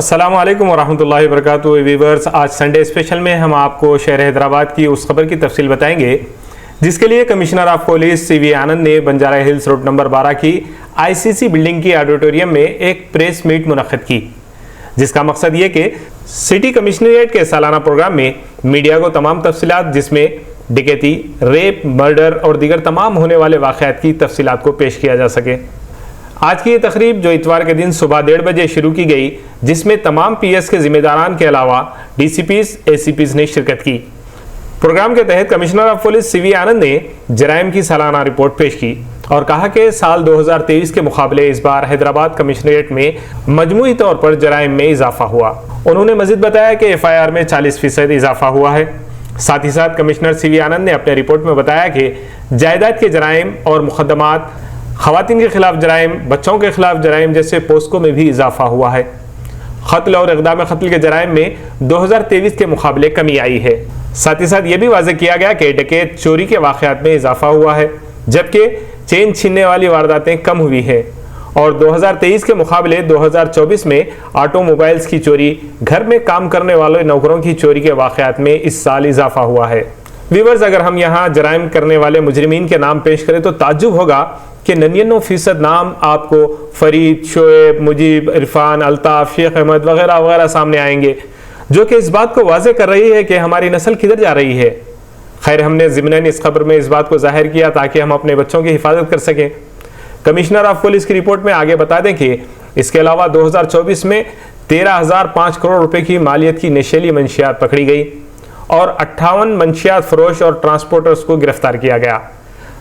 अस्सलाम वालेकुम वरहमतुल्लाहि वबरकातुहू वीवर्स। आज संडे स्पेशल में हम आपको शहर हैदराबाद की उस खबर की तफसील बताएंगे जिसके लिए कमिश्नर ऑफ पुलिस सीवी आनंद ने बंजारा हिल्स रोड नंबर 12 की आईसीसी बिल्डिंग की ऑडिटोरियम में एक प्रेस मीट मुनक्किद की, जिसका मकसद ये कि सिटी कमिश्नरेट के सालाना प्रोग्राम में मीडिया को तमाम तफसीलात जिसमें डकैती, रेप, मर्डर और दीगर तमाम होने वाले वाक़यात की तफसीलात को पेश किया जा सके। आज की ये तकरीब जो इतवार के दिन सुबह 1:30 बजे शुरू की गई, जिसमें तमाम पीएस के जिम्मेदारान के अलावा डीसीपीज, एसीपीज ने शिरकत की। प्रोग्राम के तहत कमिश्नर ऑफ पुलिस सीवी आनंद ने जराइम की सालाना रिपोर्ट पेश की और कहा कि साल 2023 के मुकाबले इस बार हैदराबाद कमिश्नरेट में मजमूई तौर पर जराइम में इजाफा हुआ। उन्होंने मजीद बताया कि FIR में 40% इजाफा हुआ है। साथ ही साथ कमिश्नर सीवी आनंद ने अपने रिपोर्ट में बताया कि जायदाद के जराइम और मुकदमात, खवातीन के खिलाफ जराइम, बच्चों के खिलाफ जराइम जैसे पोस्को में भी इजाफा हुआ है। कत्ल और इक़दाम कत्ल के जराइम में 2023 के मुकाबले कमी आई है। साथ ही साथ ये भी वाज़ेह किया गया कि डकैत, चोरी के वाक़यात में इजाफा हुआ है, जबकि चेन छीनने वाली वारदातें कम हुई है और 2023 के मुकाबले 2024 में ऑटोमोबाइल्स की चोरी, घर में काम करने वाले नौकरों की चोरी के वाक़यात में इस साल इजाफा हुआ है। व्यूअर्स, अगर हम यहाँ जराइम करने वाले मुजरिमीन के नाम पेश करें तो ताज्जुब होगा कि 99% नाम आपको फरीद, शोएब, मुजीब, इरफान, अल्ताफ, शेख अहमद वगैरह वगैरह सामने आएंगे, जो कि इस बात को वाज़ेह कर रही है कि हमारी नस्ल किधर जा रही है। खैर, हमने ज़िमनन इस खबर में इस बात को जाहिर किया ताकि हम अपने बच्चों की हिफाजत कर सकें। कमिश्नर ऑफ पुलिस की रिपोर्ट में आगे बता दें कि इसके अलावा 2024 में 13,005 करोड़ रुपए की मालियत की नशीली मंशियात पकड़ी गई और 58 मंशियात फरोश और ट्रांसपोर्टर्स को गिरफ्तार किया गया।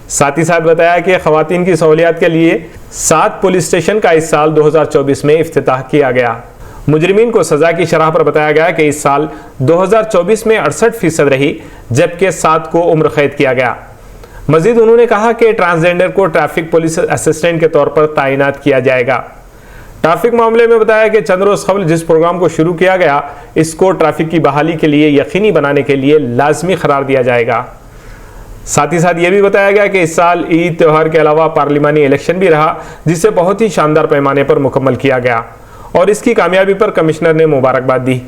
साथ ही साथ बताया कि खवातीन की सहूलियात के लिए 7 पुलिस स्टेशन का इस साल 2024 में इफ्तिताह किया गया। मुजरिमीन को सजा की शरह पर बताया गया कि इस साल 2024 में 68% रही, जबकि 7 को उम्र कैद किया गया। मजीद उन्होंने कहा कि ट्रांसजेंडर को ट्रैफिक पुलिस असिस्टेंट के तौर पर तैनात किया जाएगा। ट्रैफिक मामले में बताया कि चंद रोज कबल जिस प्रोग्राम को शुरू किया गया, इसको ट्रैफिक की बहाली के लिए यकीनी बनाने के लिए लाजमी करार दिया जाएगा। साथ ही साथ ये भी बताया गया कि इस साल ईद त्यौहार के अलावा पार्लिमानी इलेक्शन भी रहा, जिसे बहुत ही शानदार पैमाने पर मुकम्मल किया गया और इसकी कामयाबी पर कमिश्नर ने मुबारकबाद दी।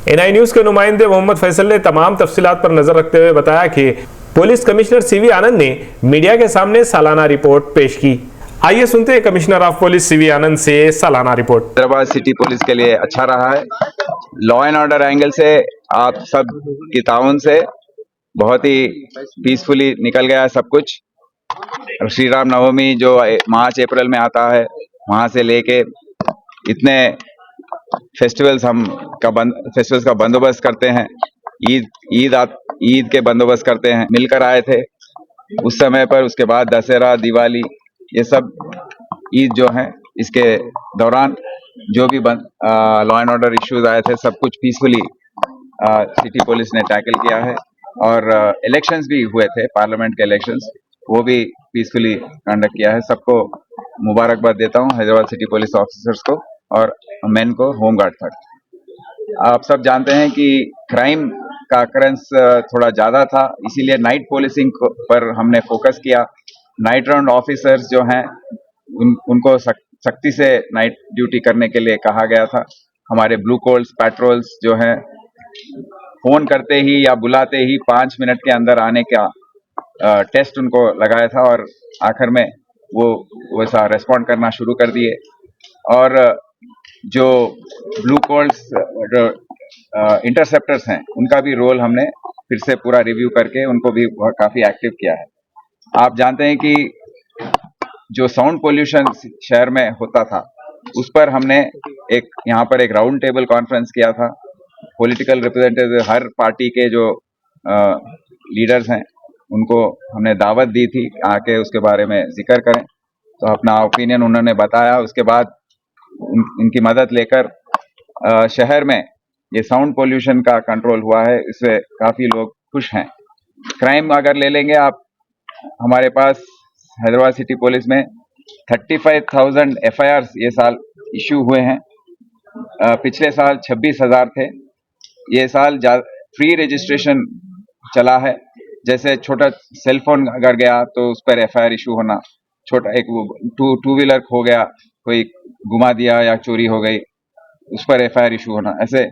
NI न्यूज़ के नुमाइंदे मोहम्मद फैसल ने तमाम तफसीलात पर नजर रखते हुए बताया कि पुलिस कमिश्नर सीवी आनंद ने मीडिया के सामने सालाना रिपोर्ट पेश की। आइए सुनते हैं कमिश्नर ऑफ पुलिस सीवी आनंद से सालाना रिपोर्ट। हैदराबाद सिटी पुलिस के लिए अच्छा रहा है। लॉ एंड ऑर्डर एंगल से आप सब की ताउन से बहुत ही पीसफुली निकल गया है सब कुछ। श्री राम नवमी जो मार्च अप्रैल में आता है, वहां से लेके इतने फेस्टिवल्स फेस्टिवल्स का बंदोबस्त करते हैं। ईद के बंदोबस्त करते हैं, मिलकर आए थे उस समय पर। उसके बाद दशहरा, दिवाली, ये सब ईद जो है, इसके दौरान जो भी लॉ एंड ऑर्डर इश्यूज आए थे, सब कुछ पीसफुली सिटी पुलिस ने टैकल किया है। और इलेक्शंस भी हुए थे, पार्लियामेंट के इलेक्शंस, वो भी पीसफुली कंडक्ट किया है। सबको मुबारकबाद देता हूँ, हैदराबाद सिटी पुलिस ऑफिसर्स को और मेन को, होमगार्ड तक। आप सब जानते हैं कि क्राइम का अकरेंस थोड़ा ज़्यादा था, इसीलिए नाइट पुलिसिंग पर हमने फोकस किया। नाइट राउंड ऑफिसर्स जो हैं उनको सख्ती से नाइट ड्यूटी करने के लिए कहा गया था। हमारे ब्लू कोल्स पेट्रोल्स जो हैं, फोन करते ही या बुलाते ही 5 मिनट के अंदर आने का टेस्ट उनको लगाया था और आखिर में वो वैसा रेस्पॉन्ड करना शुरू कर दिए। और जो ब्लू कोल्स इंटरसेप्टर्स हैं, उनका भी रोल हमने फिर से पूरा रिव्यू करके उनको भी काफी एक्टिव किया है। आप जानते हैं कि जो साउंड पोल्यूशन शहर में होता था, उस पर हमने यहाँ पर एक राउंड टेबल कॉन्फ्रेंस किया था। पॉलिटिकल रिप्रेजेंटेटिव, हर पार्टी के जो लीडर्स हैं, उनको हमने दावत दी थी आके उसके बारे में जिक्र करें, तो अपना ओपिनियन उन्होंने बताया। उसके बाद उनकी मदद लेकर शहर में ये साउंड पोल्यूशन का कंट्रोल हुआ है, इससे काफ़ी लोग खुश हैं। क्राइम अगर ले लेंगे आप, हमारे पास हैदराबाद सिटी पुलिस में 35,000 FIRs ये साल इशू हुए हैं। पिछले साल 26,000 थे। ये साल फ्री रजिस्ट्रेशन चला है। जैसे छोटा सेल फोन अगर गया तो उस पर FIR इशू होना, छोटा एक टू व्हीलर खो गया, कोई घुमा दिया या चोरी हो गई, उस पर एफआईआर इशू होना, ऐसे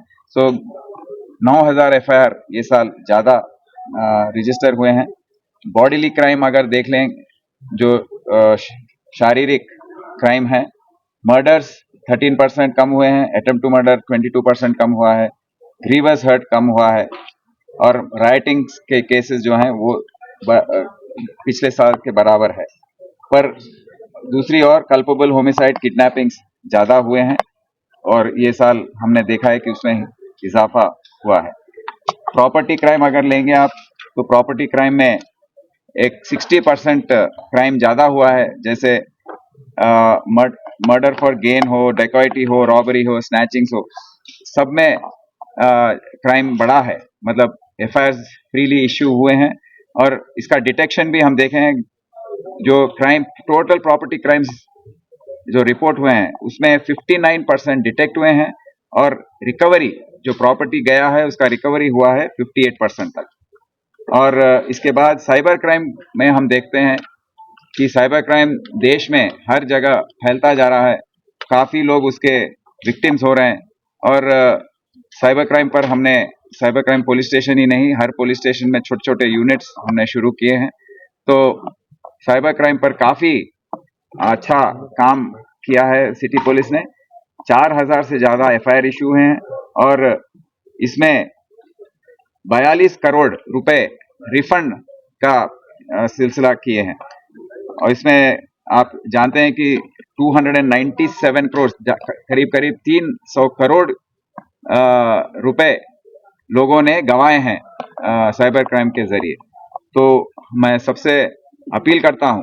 9,000 एफआईआर ये साल ज्यादा रजिस्टर हुए हैं। बॉडीली क्राइम अगर देख लें, जो शारीरिक क्राइम है, मर्डर्स 13% कम हुए हैं, अटेम्प्ट टू मर्डर 22% कम हुआ है, ग्रीवस हर्ट कम हुआ है, और राइटिंग्स के केसेस जो हैं वो पिछले साल के बराबर है। पर दूसरी ओर कल्पेबल होमिसाइड किडनैपिंग्स ज्यादा हुए हैं, और ये साल हमने देखा है कि उसमें इजाफा हुआ है। प्रॉपर्टी क्राइम अगर लेंगे आप, तो प्रॉपर्टी क्राइम में एक 60% क्राइम ज्यादा हुआ है, जैसे मर्डर फॉर गेन हो, डेकॉइटी हो, रॉबरी हो, स्नैचिंग्स हो, सब में क्राइम बढ़ा है, मतलब एफआईआर फ्रीली इश्यू हुए हैं। और इसका डिटेक्शन भी हम देखे हैं, जो क्राइम टोटल प्रॉपर्टी क्राइम्स जो रिपोर्ट हुए हैं उसमें 59% डिटेक्ट हुए हैं, और रिकवरी जो प्रॉपर्टी गया है उसका रिकवरी हुआ है 58% तक। और इसके बाद साइबर क्राइम में हम देखते हैं कि साइबर क्राइम देश में हर जगह फैलता जा रहा है, काफी लोग उसके विक्टिम्स हो रहे हैं। और साइबर क्राइम पर हमने साइबर क्राइम पुलिस स्टेशन ही नहीं, हर पुलिस स्टेशन में छोटे छोटे यूनिट्स हमने शुरू किए हैं। तो साइबर क्राइम पर काफी अच्छा काम किया है सिटी पुलिस ने। 4,000 से ज्यादा एफआईआर इशू हैं, और इसमें 42 करोड़ रुपए रिफंड का सिलसिला किए हैं। और इसमें आप जानते हैं कि 297 करोड़, करीब करीब 300 करोड़ रुपए लोगों ने गंवाए हैं साइबर क्राइम के जरिए। तो मैं सबसे अपील करता हूं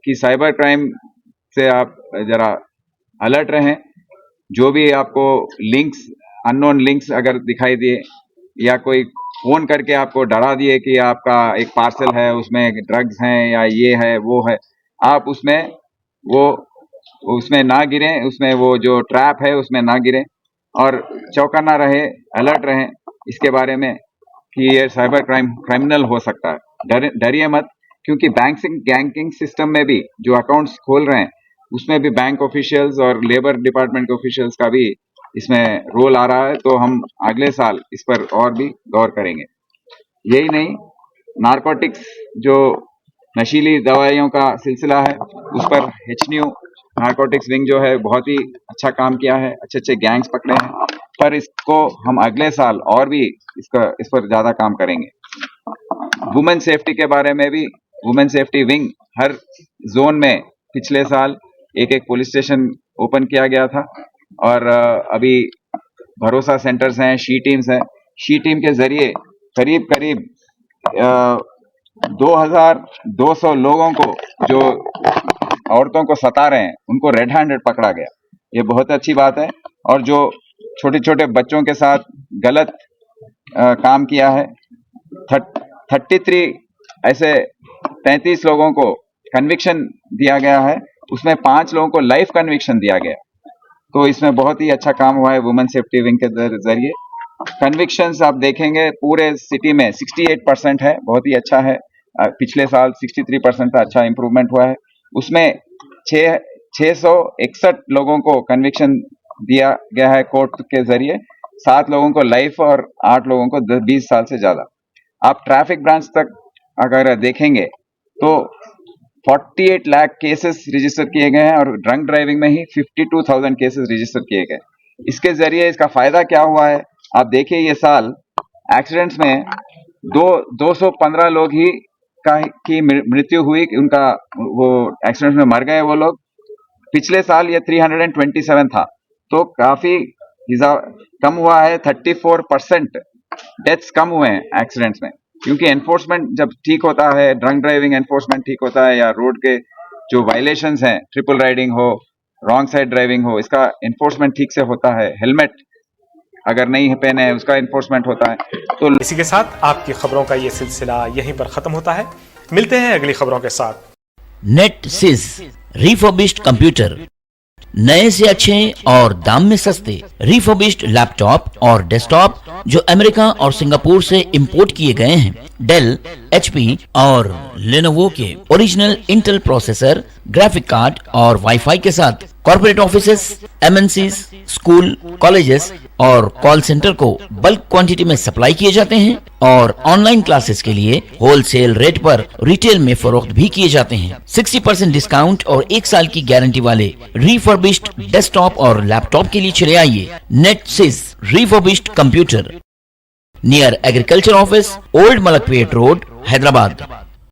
कि साइबर क्राइम से आप जरा अलर्ट रहें। जो भी आपको लिंक्स, अननोन लिंक्स अगर दिखाई दिए, या कोई फोन करके आपको डरा दिए कि आपका एक पार्सल है उसमें ड्रग्स हैं या ये है वो है, आप उसमें ना गिरें, उसमें वो जो ट्रैप है उसमें ना गिरें, और चौकन्ना रहे, अलर्ट रहें इसके बारे में कि ये साइबर क्रिमिनल हो सकता है। डरिए मत, क्योंकि बैंकिंग सिस्टम में भी जो अकाउंट्स खोल रहे हैं उसमें भी बैंक ऑफिशियल्स और लेबर डिपार्टमेंट के ऑफिशियल्स का भी इसमें रोल आ रहा है। तो हम अगले साल इस पर और भी गौर करेंगे। यही नहीं, नारकोटिक्स जो नशीली दवाइयों का सिलसिला है, उस पर HNU नारकोटिक्स विंग जो है बहुत ही अच्छा काम किया है, अच्छे अच्छे गैंग्स पकड़े हैं। पर इसको हम अगले साल और भी इस पर ज्यादा काम करेंगे। वुमेन सेफ्टी के बारे में भी, वुमेन सेफ्टी विंग हर जोन में पिछले साल एक एक पुलिस स्टेशन ओपन किया गया था, और अभी भरोसा सेंटर्स हैं, शी टीम्स हैं। शी टीम के जरिए करीब करीब 2,200 लोगों को, जो औरतों को सता रहे हैं, उनको रेड हैंडेड पकड़ा गया। ये बहुत अच्छी बात है। और जो छोटे छोटे बच्चों के साथ गलत काम किया है, 33 ऐसे 33 लोगों को कन्विक्शन दिया गया है, उसमें 5 लोगों को लाइफ कन्विक्शन दिया गया। तो इसमें बहुत ही अच्छा काम हुआ है वुमेन सेफ्टी विंग के जरिए। कन्विक्शंस आप देखेंगे पूरे सिटी में 68% है, बहुत ही अच्छा है। पिछले साल 63% का अच्छा इंप्रूवमेंट हुआ है। उसमें 661 लोगों को कन्विक्शन दिया गया है कोर्ट के जरिए, 7 लोगों को लाइफ और 8 लोगों को 20 साल से ज्यादा। आप ट्रैफिक ब्रांच तक अगर देखेंगे तो 48 लाख केसेस रजिस्टर किए गए हैं, और ड्रंक ड्राइविंग में ही 52,000 केसेस रजिस्टर किए गए। इसके जरिए इसका फायदा क्या हुआ है, आप देखिए ये साल एक्सीडेंट्स में 215 लोग ही की मृत्यु हुई, उनका वो एक्सीडेंट में मर गए वो लोग। पिछले साल ये 327 था, तो काफी कम हुआ है। 34% डेथ्स कम हुए हैं एक्सीडेंट्स में, क्योंकि एनफोर्समेंट जब ठीक होता है, ड्रंक ड्राइविंग एनफोर्समेंट ठीक होता है, या रोड के जो वायलेशंस हैं, ट्रिपल राइडिंग हो, रॉन्ग साइड ड्राइविंग हो, इसका एनफोर्समेंट ठीक से होता है। हेलमेट अगर नहीं पहने है उसका एनफोर्समेंट होता है। तो इसी के साथ आपकी खबरों का ये सिलसिला यहीं पर खत्म होता है। मिलते हैं अगली खबरों के साथ। NetSys रिफर्बिश्ड कंप्यूटर नए से अच्छे और दाम में सस्ते रिफर्बिश्ड लैपटॉप और डेस्कटॉप जो अमेरिका और सिंगापुर से इंपोर्ट किए गए हैं। डेल, HP और लेनोवो के original Intel processor, graphic card और वाईफाई के साथ corporate offices, MNCs, school, colleges और कॉल सेंटर को बल्क क्वांटिटी में सप्लाई किए जाते हैं और ऑनलाइन क्लासेस के लिए होलसेल रेट पर रिटेल में फरोख्त भी किए जाते हैं। 60% डिस्काउंट और 1 साल की गारंटी वाले रिफर्बिश्ड डेस्कटॉप और लैपटॉप के लिए चले आइए Netsys refurbished computer, near agriculture office, old Malakpet road, Hyderabad.